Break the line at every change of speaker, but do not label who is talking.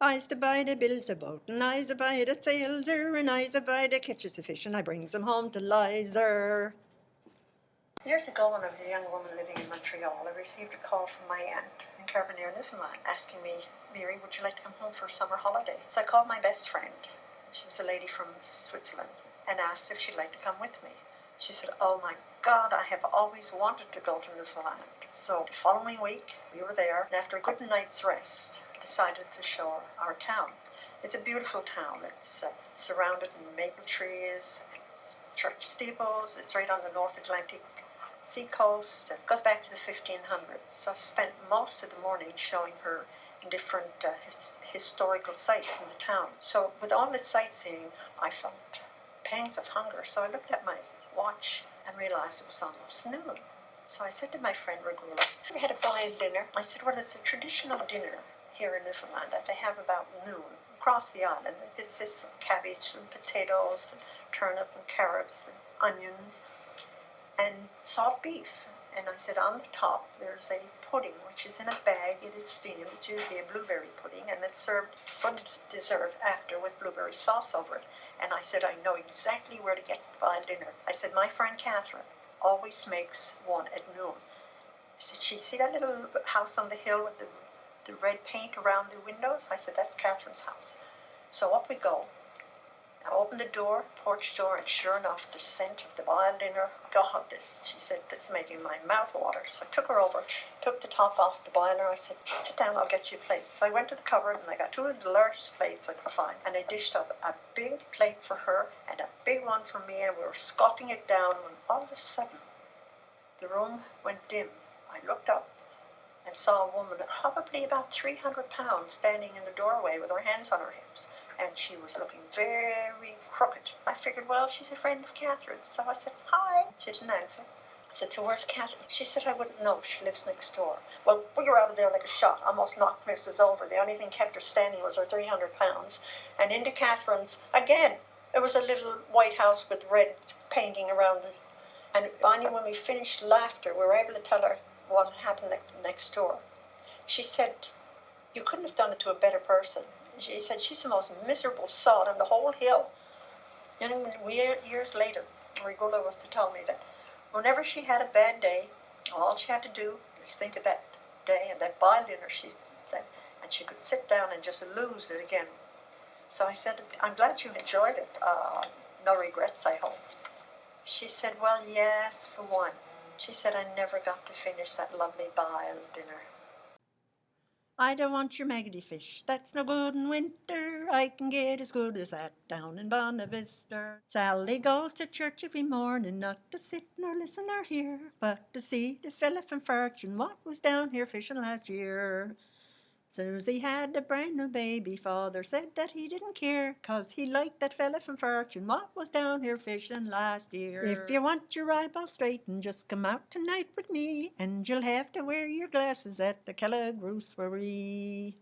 I's to buy the bills a boat, and I's to buy the sails her, and I's to buy the catches of fish, and I brings them home to Lizer. Years ago, when I was a young woman living in Montreal, I received a call from my aunt in Carbonnear, Newfoundland, asking me, Mary, would you like to come home for a summer holiday? So I called my best friend. She was a lady from Switzerland, and asked if she'd like to come with me. She said, oh my God, I have always wanted to go to Newfoundland. So the following week, we were there, and after a good night's rest, decided to show our town. It's a beautiful town. It's surrounded in maple trees, it's church steeples. It's right on the North Atlantic seacoast. It goes back to the 1500s. So I spent most of the morning showing her different historical sites in the town. So with all this sightseeing, I felt pangs of hunger. So I looked at my watch and realized it was almost noon. So I said to my friend Regula, we had a fine dinner. I said, well, it's a traditional dinner here in Newfoundland that they have about noon across the island. It consists of cabbage and potatoes and turnip and carrots and onions and salt beef. And I said, on the top there's a pudding which is in a bag. It is steamed. It's usually a blueberry pudding, and it's served for dessert after with blueberry sauce over it. And I said, I know exactly where to get my dinner. I said, my friend Katherine always makes one at noon. I said, she see that little house on the hill with the red paint around the windows? I said, that's Katherine's house. So up we go. I opened the door, porch door, and sure enough, the scent of the boiled dinner, God, she said, that's making my mouth water. So I took her over, took the top off the boiler. I said, sit down, I'll get you a plate. So I went to the cupboard and I got two of the largest plates I could find. And I dished up a big plate for her and a big one for me, and we were scoffing it down when all of a sudden the room went dim. I looked up and saw a woman, probably about 300 pounds, standing in the doorway with her hands on her hips. And she was looking very crooked. I figured, well, she's a friend of Katherine's. So I said, hi. She didn't answer. I said, so where's Katherine? She said, I wouldn't know. She lives next door. Well, we were out of there like a shot. Almost knocked Mrs. over. The only thing kept her standing was her 300 pounds. And into Katherine's, again, it was a little white house with red painting around it. And finally, when we finished laughter, we were able to tell her what had happened next door. She said, you couldn't have done it to a better person. She said, she's the most miserable sod on the whole hill. And years later, Regula was to tell me that whenever she had a bad day, all she had to do is think of that day and that boiled dinner, she said, and she could sit down and just lose it again. So I said, I'm glad you enjoyed it. No regrets, I hope. She said, well, yes, one. She said, I never got to finish that lovely boiled dinner. I don't want your maggoty fish, that's no good in winter. I can get as good as that down in Bonavista. Sally goes to church every morning, not to sit nor listen nor hear, but to see the fella from Fortune what was down here fishing last year. Susie had a brand new baby. Father said that he didn't care, 'cause he liked that fella from Fortune what was down here fishing last year. If you want your eyeball straightened, just come out tonight with me, and you'll have to wear your glasses at the Kellogg Roosery.